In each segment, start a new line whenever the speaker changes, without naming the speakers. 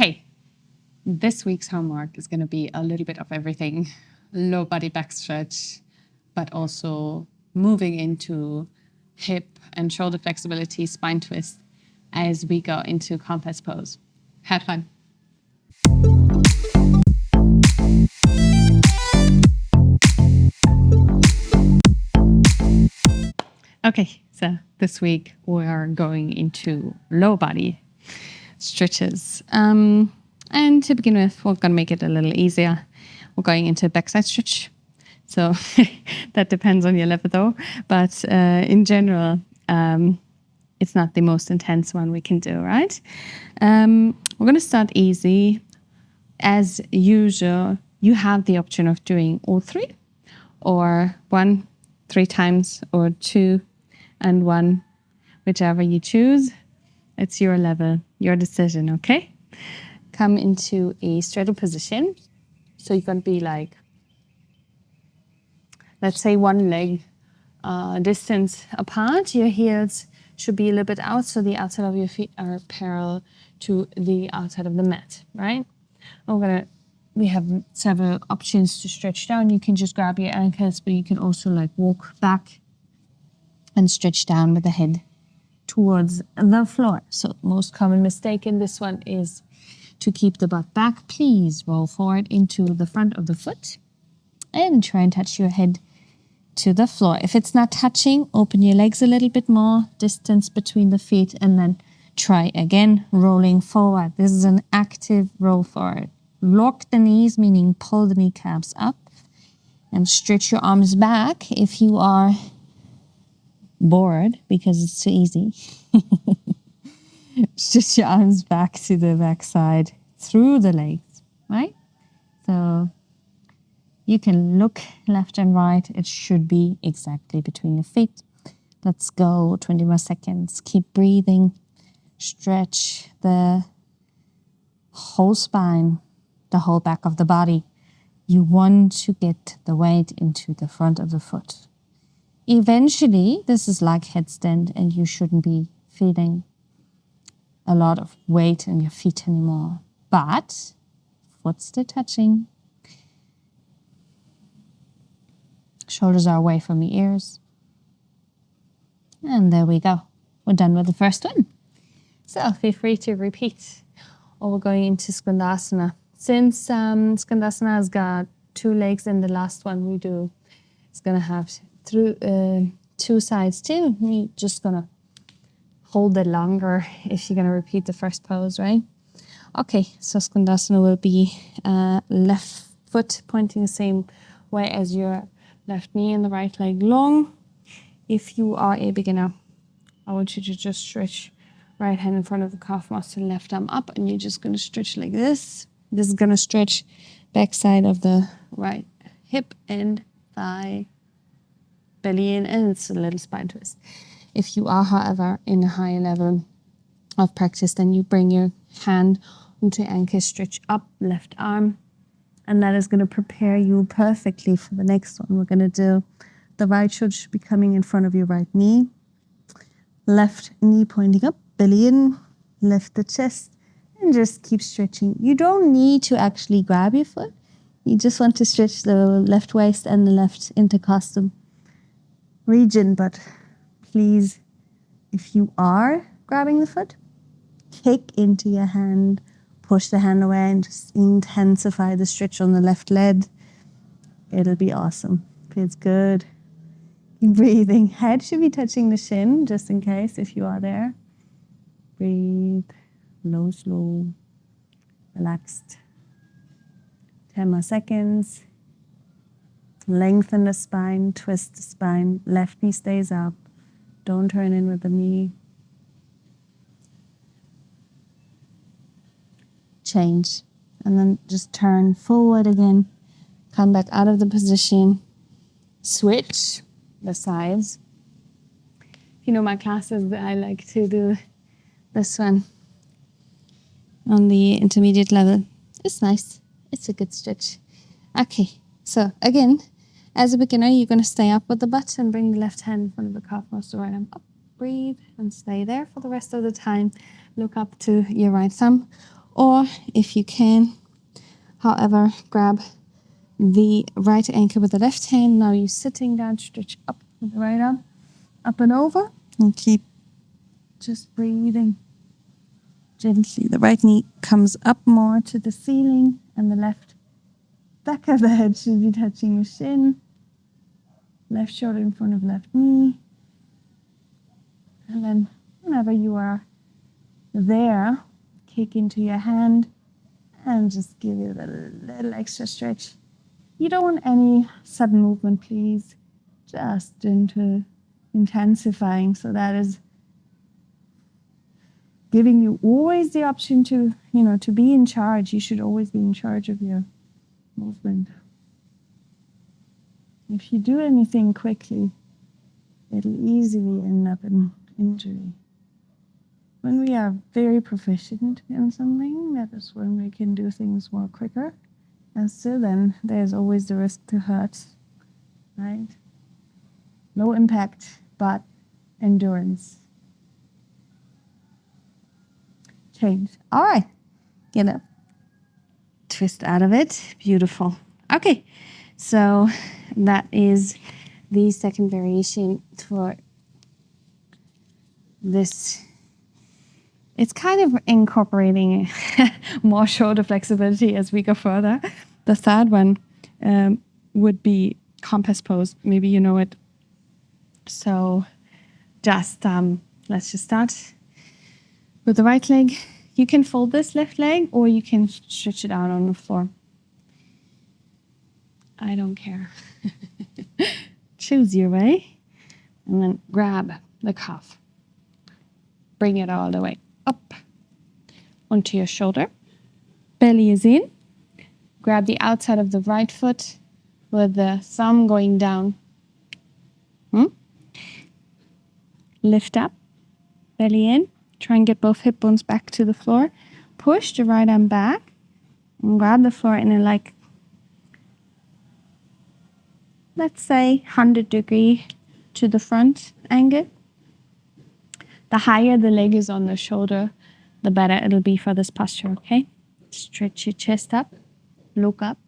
Okay, this week's homework is going to be a little bit of everything. Low body back stretch, but also moving into hip and shoulder flexibility, spine twist as we go into compass pose. Have fun. Okay, so this week we are going into low body stretches. And to begin with, we're going to make it a little easier. We're going into a backside stretch. So that depends on your level though. But in general, it's not the most intense one we can do, right? We're going to start easy. As usual, you have the option of doing all three, or 1 3 times, or 2 and 1, whichever you choose. It's your level, your decision, okay? Come into a straddle position. So you're going to be like, let's say 1 leg distance apart. Your heels should be a little bit out, so the outside of your feet are parallel to the outside of the mat, right? We have several options to stretch down. You can just grab your ankles, but you can also like walk back and stretch down with the head towards the floor. So most common mistake in this one is to keep the butt back. Please roll forward into the front of the foot and try and touch your head to the floor. If it's not touching, open your legs a little bit more, distance between the feet, and then try again, rolling forward. This is an active roll forward. Lock the knees, meaning pull the kneecaps up, and stretch your arms back if you are bored because it's too easy. Stretch your arms back to the back side through the legs, right? So you can look left and right. It should be exactly between your feet. Let's go 20 more seconds. Keep breathing. Stretch the whole spine, the whole back of the body. You want to get the weight into the front of the foot. Eventually, this is like headstand, and you shouldn't be feeling a lot of weight in your feet anymore. But foot's still touching. Shoulders are away from the ears. And there we go. We're done with the first one. So feel free to repeat. Or we're going into Skandasana. Since Skandasana has got 2 legs in the last one we do, it's going to have 2 sides too. You're just going to hold it longer if you're going to repeat the first pose, right? Okay, so Skandasana will be left foot pointing the same way as your left knee and the right leg long. If you are a beginner, I want you to just stretch right hand in front of the calf muscle, left arm up, and you're just going to stretch like this. This is going to stretch back side of the right hip and thigh, belly in, and it's a little spine twist. If you are, however, in a higher level of practice, then you bring your hand onto your ankle, stretch up, left arm, and that is going to prepare you perfectly for the next one. We're going to do the right shoulder should be coming in front of your right knee, left knee pointing up, belly in, lift the chest, and just keep stretching. You don't need to actually grab your foot. You just want to stretch the left waist and the left intercostal region. But please, if you are grabbing the foot, kick into your hand, push the hand away, and just intensify the stretch on the left leg. It'll be awesome. Feels good. Keep breathing. Head should be touching the shin, just in case if you are there. Breathe. Low, slow. Relaxed. 10 more seconds. Lengthen the spine, twist the spine. Left knee stays up. Don't turn in with the knee. Change. And then just turn forward again. Come back out of the position. Switch the sides. If you know my classes, I like to do this one on the intermediate level. It's nice. It's a good stretch. Okay, so again, as a beginner, you're going to stay up with the butt and bring the left hand in front of the calf muscle, right arm up. Breathe and stay there for the rest of the time. Look up to your right thumb Or if you can, however, grab the right ankle with the left hand. Now you're sitting down, stretch up with the right arm, up and over, and keep just breathing gently. The right knee comes up more to the ceiling, and the left back of the head should be touching your shin. Left shoulder in front of left knee. And then whenever you are there, kick into your hand and just give it a little extra stretch. You don't want any sudden movement, please. Just into intensifying. So that is giving you always the option to, to be in charge. You should always be in charge of your movement. If you do anything quickly, it'll easily end up in injury. When we are very proficient in something, that is when we can do things more quicker. And still then, there's always the risk to hurt, right? Low impact, but endurance. Change. All right. Get up. Twist out of it. Beautiful. Okay. So that is the second variation for this. It's kind of incorporating more shoulder flexibility as we go further. The third one would be compass pose. Maybe you know it. So just let's just start with the right leg. You can fold this left leg or you can stretch it out on the floor. I don't care. Choose your way. And then grab the calf. Bring it all the way up onto your shoulder. Belly is in. Grab the outside of the right foot with the thumb going down. Lift up. Belly in. Try and get both hip bones back to the floor. Push the right arm back and grab the floor in a let's say 100-degree to the front angle. The higher the leg is on the shoulder, the better it'll be for this posture, okay? Stretch your chest up, look up.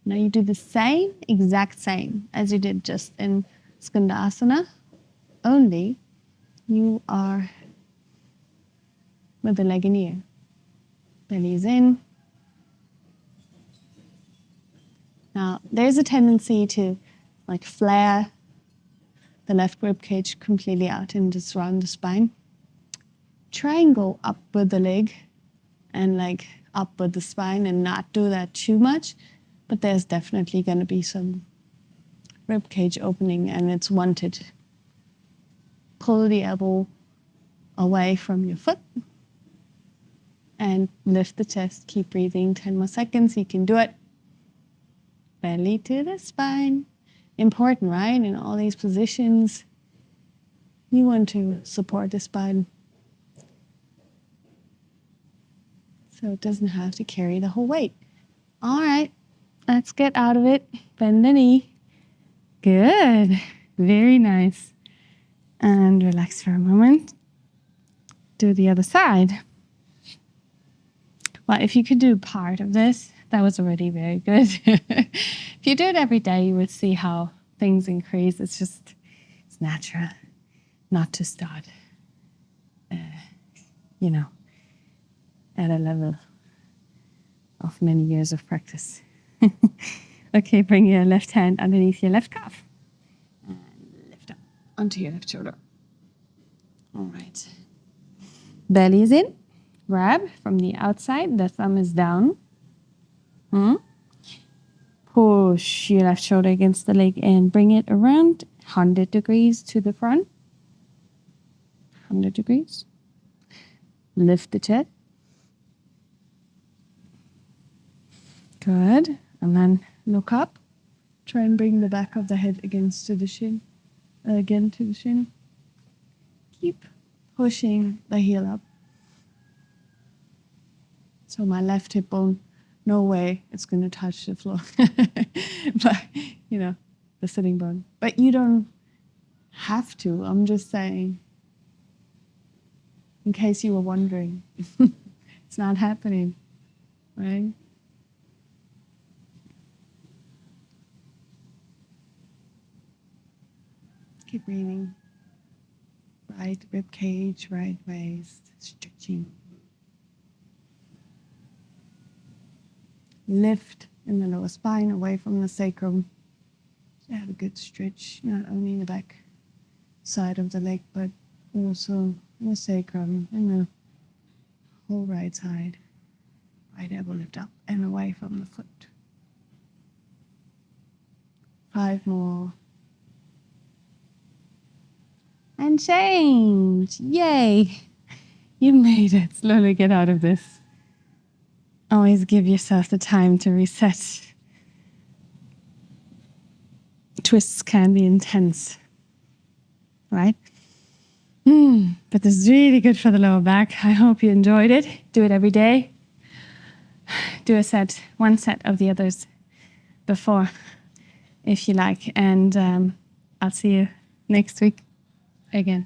Now you do the exact same as you did just in Skandasana, only you are with the leg in ear. Belly's in. Now, there's a tendency to flare the left rib cage completely out and just round the spine. Try and go up with the leg and up with the spine and not do that too much, but there's definitely going to be some rib cage opening and it's wanted. Pull the elbow away from your foot and lift the chest. Keep breathing. 10 more seconds. You can do it. Belly to the spine. Important, right? In all these positions, you want to support the spine so it doesn't have to carry the whole weight. All right, let's get out of it. Bend the knee. Good. Very nice. And relax for a moment. Do the other side. Well, if you could do part of this, that was already very good. If you do it every day, you would see how things increase. It's natural not to start, at a level of many years of practice. Okay, bring your left hand underneath your left calf and lift up onto your left shoulder. All right. Belly is in. Grab from the outside. The thumb is down. Push your left shoulder against the leg and bring it around 100 degrees to the front. 100 degrees. Lift the chest. Good. And then look up. Try and bring the back of the head against to the shin. Again to the shin. Keep pushing the heel up. So my left hip bone, no way it's going to touch the floor. But, the sitting bone. But you don't have to. I'm just saying, in case you were wondering. It's not happening. right? Keep breathing. Right rib cage, right waist, stretching. Lift in the lower spine away from the sacrum. So have a good stretch, not only in the back side of the leg, but also in the sacrum and the whole right side. Right elbow lift up and away from the foot. 5 more. And change. Yay. You made it. Slowly get out of this. Always give yourself the time to reset. Twists can be intense, right? But this is really good for the lower back. I hope you enjoyed it. Do it every day. Do one set of the others before, if you like. And I'll see you next week again.